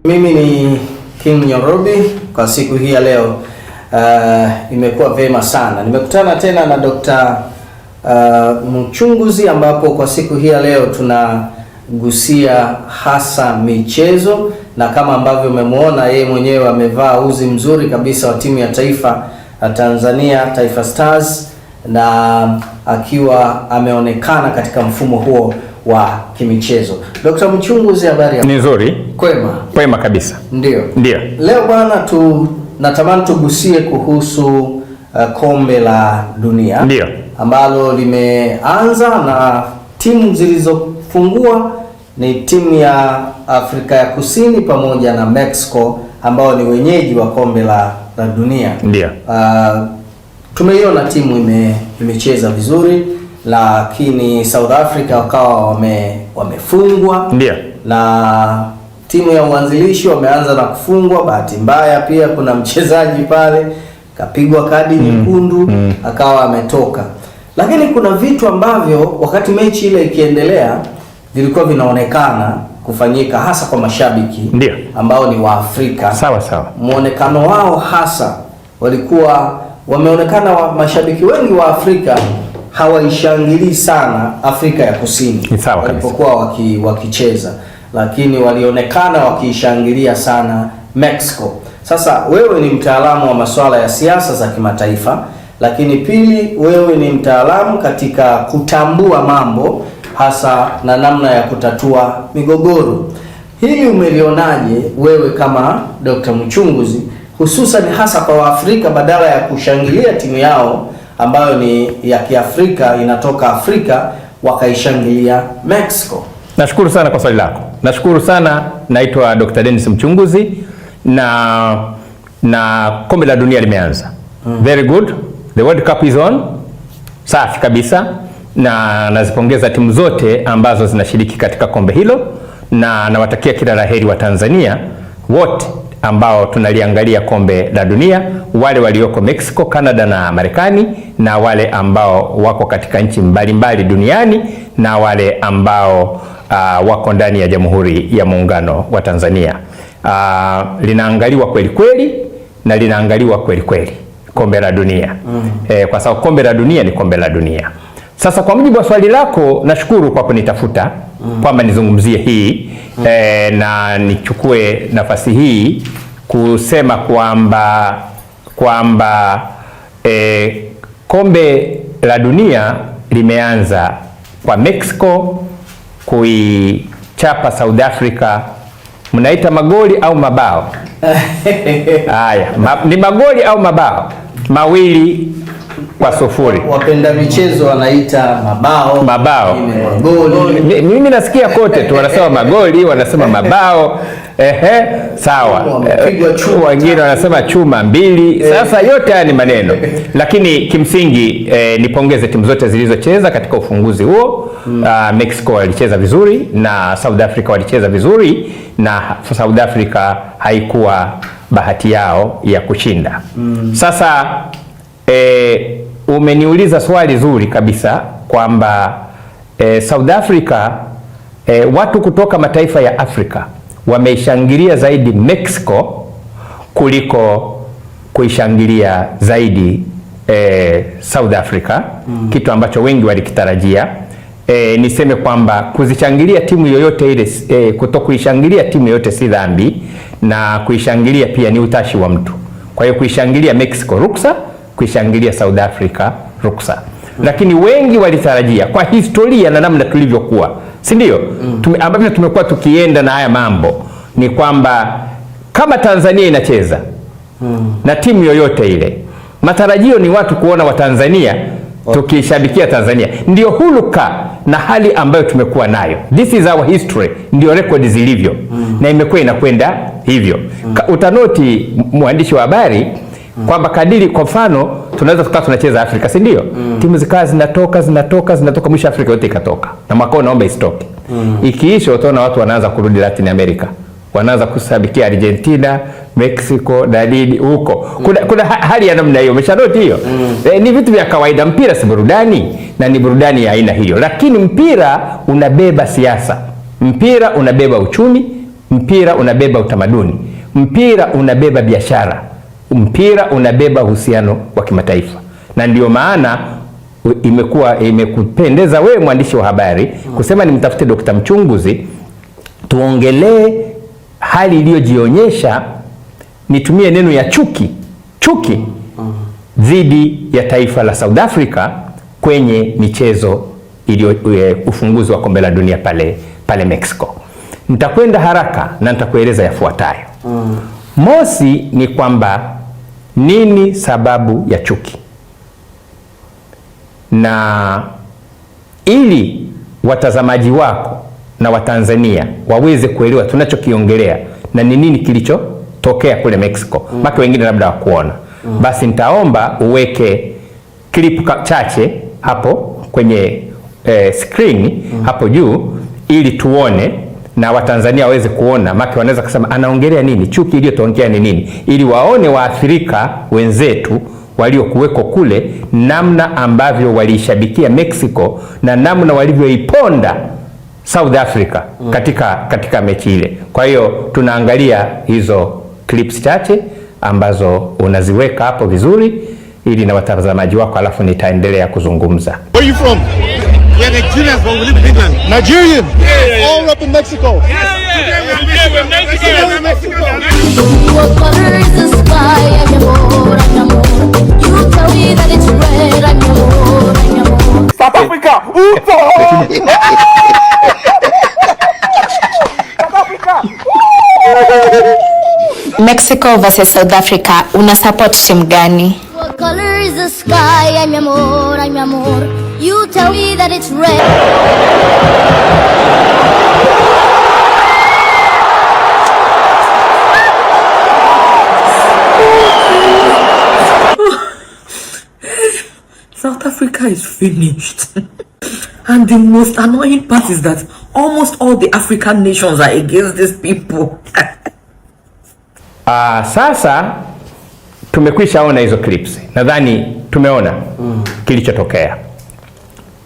Mimi ni King Nyorobi. Kwa siku hii ya leo imekuwa vema sana. Nimekutana tena na Dr. Mchunguzi, ambapo kwa siku hii ya leo tunagusia hasa michezo, na kama ambavyo umemuona yeye mwenyewe amevaa uzi mzuri kabisa wa timu ya taifa Tanzania, Taifa Stars, na akiwa ameonekana katika mfumo huo wa kimichezo. Dr. Mchunguzi, habari yako? Ni nzuri. Kwema. Kwema kabisa. Ndio. Ndio. Leo bwana, natamani tugusie kuhusu kombe la dunia. Ndio. Ambalo limeanza na timu zilizofungua ni timu ya Afrika ya Kusini pamoja na Mexico, ambao ni wenyeji wa kombe la dunia. Ndio. Tumeiona timu imecheza vizuri, lakini South Africa wakawa wamefungwa. Ndio. Na timu ya uanzilishi wameanza na kufungwa. Bahati mbaya pia kuna mchezaji pale kapigwa kadi nyekundu akawa ametoka. Lakini kuna vitu ambavyo wakati mechi ile ikiendelea vilikuwa vinaonekana kufanyika, hasa kwa mashabiki. Ndio. Ambao ni wa Afrika. Sawa sawa. Muonekano wao hasa walikuwa wameonekana mashabiki wengi wa Afrika hawaishangilii sana Afrika ya Kusini walipokuwa wakicheza, lakini walionekana wakiishangilia sana Mexico. Sasa wewe ni mtaalamu wa masuala ya siasa za kimataifa, lakini pili, wewe ni mtaalamu katika kutambua mambo hasa na namna ya kutatua migogoro. Hili umelionaje wewe kama Dr. Mchunguzi, hususan hasa kwa Waafrika, badala ya kushangilia timu yao ambayo ni ya Kiafrika, inatoka Afrika, wakaishangilia Mexico? Nashukuru sana kwa swali lako. Nashukuru sana. Naitwa Dr. Dennis Mchunguzi, na kombe la dunia limeanza. Very good. The World Cup is on. Safi kabisa. Na nazipongeza timu zote ambazo zinashiriki katika kombe hilo, na nawatakia kila laheri wa Tanzania wote ambao tunaliangalia kombe la dunia, wale walioko Mexico, Canada na Marekani, na wale ambao wako katika nchi mbalimbali duniani, na wale ambao wako ndani ya Jamhuri ya Muungano wa Tanzania. Linaangaliwa kweli kweli na linaangaliwa kweli kweli kombe la dunia. Kwa sababu kombe la dunia ni kombe la dunia. Sasa kwa mujibu wa swali lako, nashukuru kwa kunitafuta kwamba nizungumzie hii, na nichukue nafasi hii kusema kwamba kombe la dunia limeanza kwa Mexico kuichapa South Africa. Mnaita magoli au mabao? Haya, ni magoli au mabao? 2-0. Wapenda michezo wanaita mabao. Magoli. Mimi nasikia kote tu wanasema magoli, wanasema mabao. Sawa. Wengine wanasema chuma 2. Sasa yote haya ni maneno. Lakini kimsingi nipongeze timu zote zilizocheza katika ufunguzi huo. Mexico walicheza vizuri na South Africa walicheza vizuri, na South Africa haikuwa bahati yao ya kushinda. Sasa umeniuliza swali zuri kabisa kwamba South Africa, watu kutoka mataifa ya Afrika wameishangilia zaidi Mexico kuliko kuishangilia zaidi South Africa, kitu ambacho wengi walikitarajia. Niseme kwamba kuzishangilia timu yoyote ile, kutokuishangilia timu yoyote si dhambi, na kuishangilia pia ni utashi wa mtu. Kwa hiyo kuishangilia Mexico ruksa, kuishangilia South Africa ruksa. Lakini wengi walitarajia kwa historia na namna tulivyokuwa, si ndio? Ambavyo tumekuwa tukienda na haya mambo, ni kwamba kama Tanzania inacheza na timu yoyote ile, matarajio ni watu kuona wa Tanzania tukishabikia Tanzania. Ndio huluka na hali ambayo tumekuwa nayo. This is our history. Ndio record zilivyo. Na imekuwa inakwenda hivyo. Utanoti mwandishi wa habari kwamba kadiri, kwa mfano tunaweza tukawa tunacheza Afrika, si ndio? Timu zikawa zinatoka mwisho Afrika yote ikatoka. Na mwaka naomba isitoke. Ikiisha utaona watu wanaanza kurudi Latin America. Wanaanza kusabikia Argentina, Mexico, dalili huko. Kuna hali ya namna hiyo, umeshanoti hiyo. Ni vitu vya kawaida. Mpira si burudani, na ni burudani ya aina hiyo. Lakini mpira unabeba siasa. Mpira unabeba uchumi. mpira unabeba utamaduni, mpira unabeba biashara, mpira unabeba uhusiano wa kimataifa. Na ndio maana imekupendeza wewe mwandishi wa habari kusema nimtafute Dr. Mchunguzi tuongelee hali iliyojionyesha, nitumie neno ya chuki dhidi ya taifa la South Africa kwenye michezo ufunguzi wa kombe la dunia pale Mexico. Nitakwenda haraka na nitakueleza yafuatayo. Mosi ni kwamba nini sababu ya chuki, na ili watazamaji wako na Watanzania waweze kuelewa tunachokiongelea na ni nini kilichotokea kule Mexico, maka wengine labda wakuona, basi nitaomba uweke clip chache hapo kwenye screen hapo juu ili tuone na Watanzania waweze kuona, maka wanaweza kusema anaongelea nini, chuki iliyotokea ni nini, ili waone Waafrika wenzetu waliokuweko kule namna ambavyo waliishabikia Mexico na namna walivyoiponda South Africa katika mechi ile. Kwa hiyo tunaangalia hizo clips chache ambazo unaziweka hapo vizuri ili na watazamaji wako, alafu nitaendelea kuzungumza. Where are you from? We are Nigerians, but we live in England. Nigerian? All up in Mexico. We're Mexico. What color is the sky? I'm your You tell me that it's red. I'm your South Africa. South Africa. Mexico versus South Africa, una support team gani? What color is the sky? I'm your amor. You tell me that it's red. South Africa is finished. And the most annoying part is that almost all the African nations are against these people. Sasa tumekwisha ona hizo clips. Nadhani tumeona kilichotokea.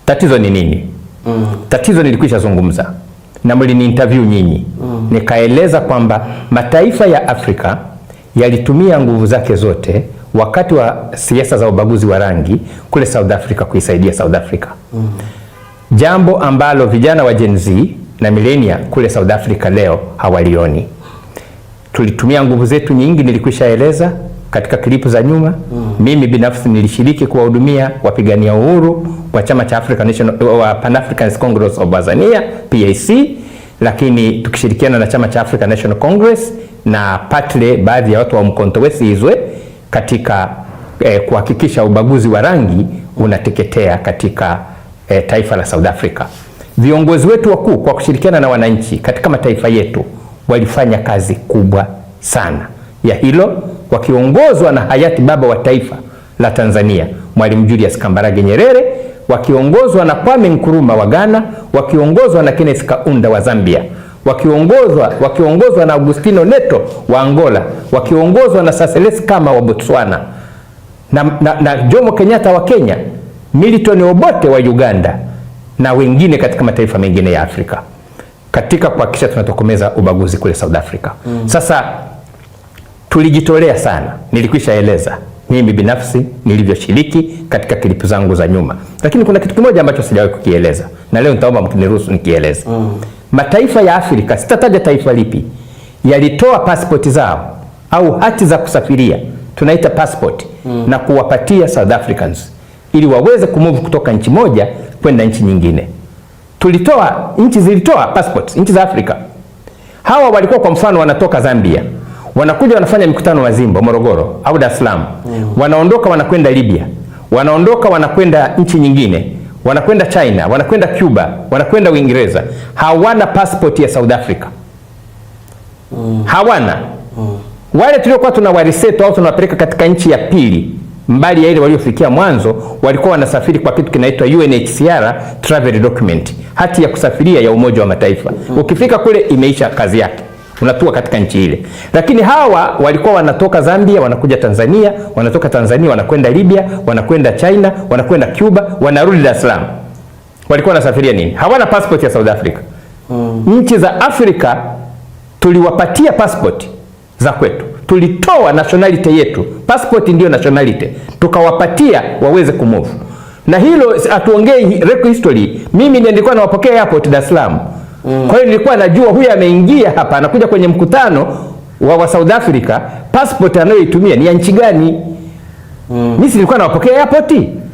Tatizo ni nini? Tatizo nilikwisha zungumza na mlini interview nyinyi. Nikaeleza kwamba mataifa ya Afrika yalitumia nguvu zake zote wakati wa siasa za ubaguzi wa rangi kule South Africa kuisaidia South Africa. Jambo ambalo vijana wa Gen Z na millennia kule South Africa leo hawalioni. Tulitumia nguvu zetu nyingi, nilikwishaeleza katika klipu za nyuma. Mimi binafsi nilishiriki kuwahudumia wapigania uhuru wa chama cha Pan African Congress of Tanzania PAC, lakini tukishirikiana na chama cha African National Congress na partly baadhi ya watu wa Mkonto Wesizwe katika kuhakikisha ubaguzi wa rangi unateketea katika taifa la South Africa. Viongozi wetu wakuu kwa kushirikiana na wananchi katika mataifa yetu walifanya kazi kubwa sana ya hilo, wakiongozwa na hayati baba wa taifa la Tanzania Mwalimu Julius Kambarage Nyerere, wakiongozwa na Kwame Nkrumah wa Ghana, wakiongozwa na Kenneth Kaunda wa Zambia, wakiongozwa na Agustino Neto wa Angola, wakiongozwa na Saseles Kama wa Botswana, na Jomo Kenyatta wa Kenya, Milton Obote wa Uganda na wengine katika mataifa mengine ya Afrika katika kuhakikisha tunatokomeza ubaguzi kule South Africa. Sasa tulijitolea sana, nilikwishaeleza mimi binafsi nilivyoshiriki katika klipu zangu za nyuma, lakini kuna kitu kimoja ambacho sijawahi kukieleza na leo nitaomba mkiniruhusu nikieleze. Mataifa ya Afrika, sitataja taifa lipi, yalitoa passport zao au hati za kusafiria, tunaita passport, na kuwapatia South Africans ili waweze kumove kutoka nchi moja kwenda nchi nyingine. Nchi zilitoa passports, nchi za Afrika. Hawa walikuwa kwa mfano wanatoka Zambia, wanakuja wanafanya mikutano Mazimbo, Morogoro au Dar es Salaam. Wanaondoka wanakwenda Libya, wanaondoka wanakwenda nchi nyingine, wanakwenda China, wanakwenda Cuba, wanakwenda Uingereza. Hawana passport ya South Africa. Hawana. Wale tuliokuwa tunawariseto au tunawapeleka katika nchi ya pili mbali ya ile waliofikia mwanzo, walikuwa wanasafiri kwa kitu kinaitwa UNHCR travel document, hati ya kusafiria ya Umoja wa Mataifa. Ukifika kule imeisha kazi yake, unatua katika nchi ile. Lakini hawa walikuwa wanatoka Zambia wanakuja Tanzania, wanatoka Tanzania wanakwenda Libya, wanakwenda China, wanakwenda Cuba, wanarudi Dar es Salaam. Walikuwa wanasafiria nini? Hawana passport ya South Africa. Nchi za Afrika tuliwapatia passport za kwetu, tulitoa nationality yetu, passport ndio nationality, tukawapatia waweze kumove. Na hilo atuongei record history, mimi nilikuwa nawapokea airport Dar es Salaam. Kwa hiyo nilikuwa najua huyu ameingia hapa anakuja kwenye mkutano wa South Africa, passport anayoitumia ni ya nchi gani? Mimi nilikuwa nawapokea airport,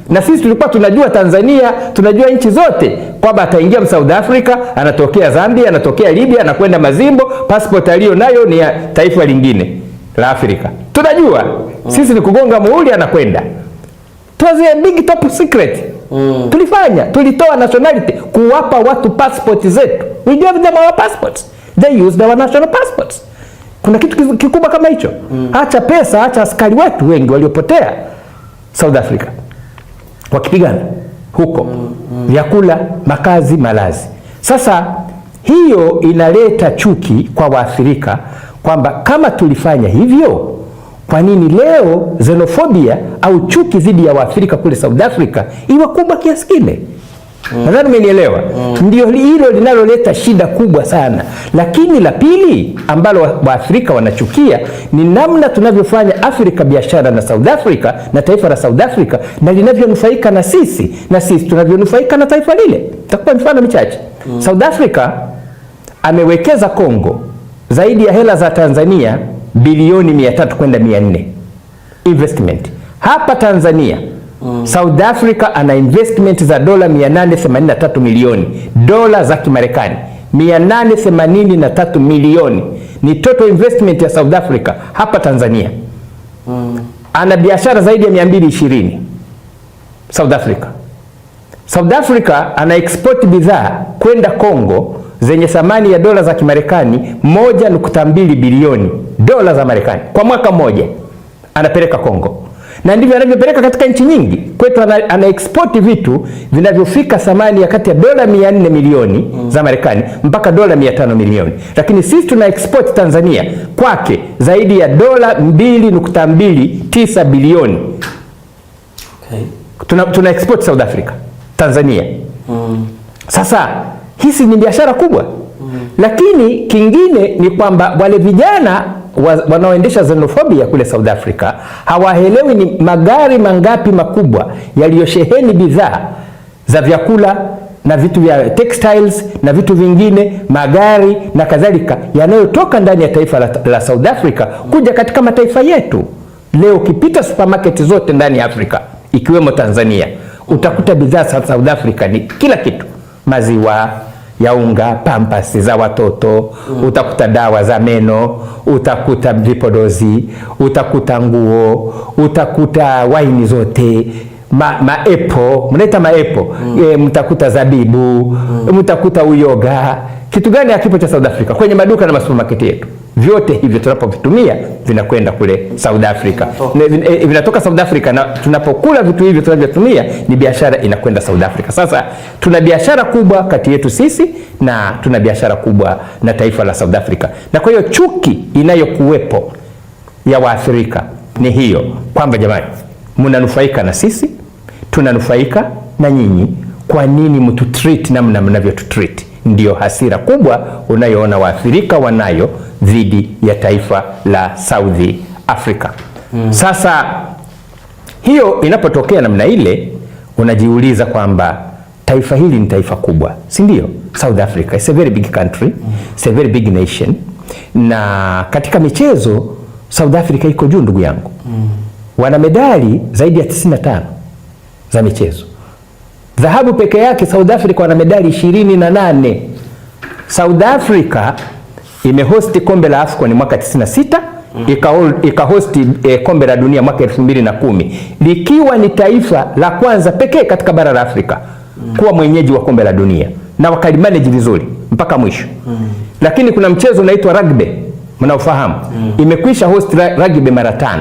na sisi tulikuwa tunajua Tanzania, tunajua nchi zote kwamba ataingia South Africa, anatokea Zambia, anatokea Libya, anakwenda Mazimbo, passport aliyo nayo ni ya taifa lingine la Afrika. Tunajua sisi ni kugonga muhuri anakwenda. It was a big top secret. Tulitoa nationality kuwapa watu passport zetu. We gave them our passports. They used our national passports. Kuna kitu kikubwa kama hicho. Acha pesa, acha askari wetu wengi waliopotea South Africa wakipigana huko, vyakula, makazi, malazi. Sasa hiyo inaleta chuki kwa Waafrika kwamba kama tulifanya hivyo, kwa nini leo xenophobia au chuki dhidi ya Waafrika kule South Africa iwe kubwa kiasi kile? Nadhani umenielewa. Ndio hilo linaloleta shida kubwa sana. Lakini la pili ambalo Waafrika wanachukia ni namna tunavyofanya Afrika biashara na South Africa na taifa la South Africa, na linavyonufaika na sisi tunavyonufaika na taifa lile. Nitakupa mfano michache. South Africa amewekeza Kongo zaidi ya hela za Tanzania bilioni 300 kwenda 400 investment. Hapa Tanzania South Africa ana investment za dola 883 milioni dola za Kimarekani. 883 milioni ni total investment ya South Africa hapa Tanzania. Ana biashara zaidi ya 220 South Africa. South Africa ana export bidhaa kwenda Kongo zenye thamani ya dola za Kimarekani 1.2 bilioni dola za Marekani kwa mwaka mmoja anapeleka Kongo. Na ndivyo anavyopeleka katika nchi nyingi. Kwetu ana export vitu vinavyofika thamani ya kati ya dola 400 milioni za Marekani mpaka dola 500 milioni. Lakini sisi tuna export Tanzania kwake zaidi ya dola 2.29 bilioni. Tuna export South Africa, Tanzania. Sasa hizi ni biashara kubwa. Lakini kingine ni kwamba wale vijana wanaoendesha xenophobia kule South Africa hawaelewi ni magari mangapi makubwa yaliyosheheni bidhaa za vyakula na vitu vya textiles na vitu vingine, magari na kadhalika, yanayotoka ndani ya taifa la South Africa kuja katika mataifa yetu. Leo ukipita supermarket zote ndani ya Afrika ikiwemo Tanzania, utakuta bidhaa za South Africa ni kila kitu. Maziwa ya unga, pampasi za watoto, utakuta dawa za meno, utakuta vipodozi, utakuta nguo, utakuta waini zote, maepo, mnaita maepo, mtakuta zabibu, mtakuta uyoga. Kitu gani hakipo cha South Africa kwenye maduka na supermarket yetu? Vyote hivyo tunapovitumia vinakwenda kule South Africa. Vinatoka South Africa, na tunapokula vitu hivyo tunavyotumia ni biashara inakwenda South Africa. Sasa tuna biashara kubwa kati yetu sisi na tuna biashara kubwa na taifa la South Africa. Na kwa hiyo chuki inayokuwepo ya Waafrika ni hiyo kwamba jamani, mnanufaika na sisi, tunanufaika na nyinyi. Kwa nini mtutreat namna mnavyotutreat? Ndio hasira kubwa unayoona Waafrika wanayo dhidi ya taifa la South Africa. Sasa hiyo inapotokea namna ile, unajiuliza kwamba taifa hili ni taifa kubwa, si ndio? South Africa is a very big country, it's a very big nation. Na katika michezo South Africa iko juu, ndugu yangu. Wana medali zaidi ya 95 za michezo. Dhahabu peke yake South Africa wana medali 28. South Africa imehosti kombe la AFCON mwaka 96, ikahosti kombe la dunia mwaka 2010, likiwa ni taifa la kwanza pekee katika bara la Afrika kuwa mwenyeji wa kombe la dunia, na wakalimanage vizuri mpaka mwisho. Lakini kuna mchezo unaitwa rugby, mnaofahamu, imekwisha host rugby mara 5.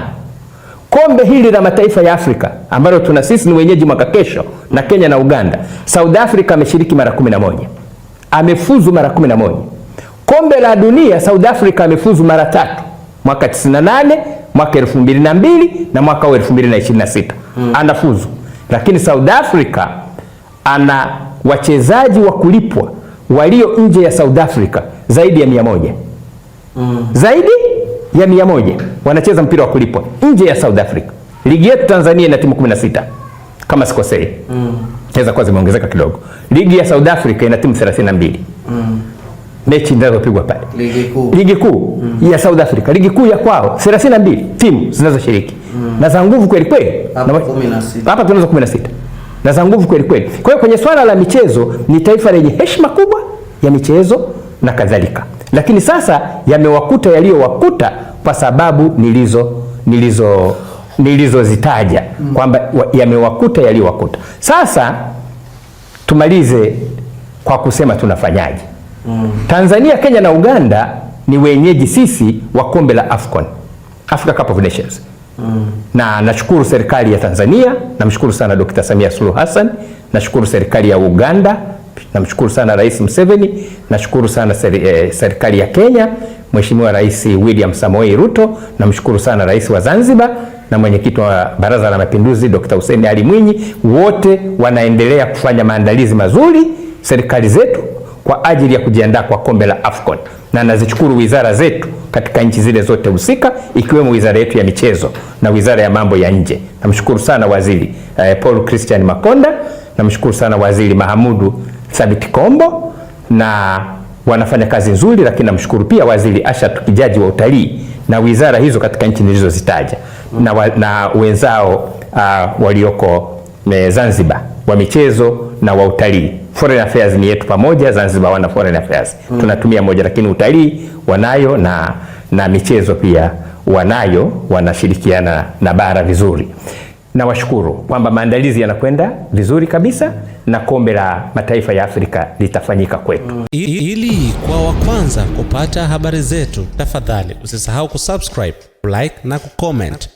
Kombe hili la mataifa ya Afrika ambalo tuna sisi ni wenyeji mwaka kesho na Kenya na Uganda, South Africa ameshiriki mara 11. Amefuzu mara 11. Kombe la dunia South Africa amefuzu mara 3. Mwaka 98, mwaka 2002 na mwaka 2026. Anafuzu. Lakini South Africa ana wachezaji wa kulipwa walio nje ya South Africa zaidi ya 100. Zaidi ya 100 wanacheza mpira wa kulipwa nje ya South Africa. Ligi yetu Tanzania ina timu 16 kama sikosei. Inaweza kuwa zimeongezeka kidogo. Ligi ya South Africa ina timu 32. Mechi zinazopigwa pale. Ligi kuu ya South Africa, ligi kuu ya kwao 32 timu zinazoshiriki. Na za nguvu kweli kweli. Hapa tunazo 16. Na za nguvu kweli kweli. Kwa hiyo kwenye swala la michezo ni taifa lenye heshima kubwa ya michezo na kadhalika. Lakini sasa yamewakuta yaliyowakuta kwa sababu nilizozitaja kwamba yamewakuta yaliyowakuta. Sasa tumalize kwa kusema tunafanyaje. Tanzania, Kenya na Uganda ni wenyeji sisi wa kombe la AFCON, Africa Cup of Nations. Na nashukuru serikali ya Tanzania, namshukuru sana Dr. Samia Suluhu Hassan, nashukuru serikali ya Uganda, namshukuru sana Rais Museveni, nashukuru sana serikali ya Kenya, Mheshimiwa Rais William Samoei Ruto, namshukuru sana Rais wa Zanzibar na mwenyekiti wa Baraza la Mapinduzi Dr. Hussein Ali Mwinyi. Wote wanaendelea kufanya maandalizi mazuri serikali zetu kwa ajili ya kujiandaa kwa kombe la AFCON. Na nazishukuru wizara zetu katika nchi zile zote husika, ikiwemo wizara yetu ya michezo na wizara ya mambo ya nje. Namshukuru sana waziri Paul Christian Makonda, namshukuru sana waziri Mahamudu Thabit Kombo, na wanafanya kazi nzuri. Lakini namshukuru pia waziri Ashat Kijaji wa utalii na wizara hizo katika nchi nilizozitaja na wenzao walioko Zanzibar wa michezo na wa utalii. Foreign affairs ni yetu pamoja, Zanzibar wana foreign affairs. Tunatumia moja, lakini utalii wanayo na michezo pia wanayo, wanashirikiana na bara vizuri. Na washukuru kwamba maandalizi yanakwenda vizuri kabisa na kombe la mataifa ya Afrika litafanyika kwetu. Ili kwa wa kwanza kupata habari zetu, tafadhali usisahau kusubscribe, like na kucomment.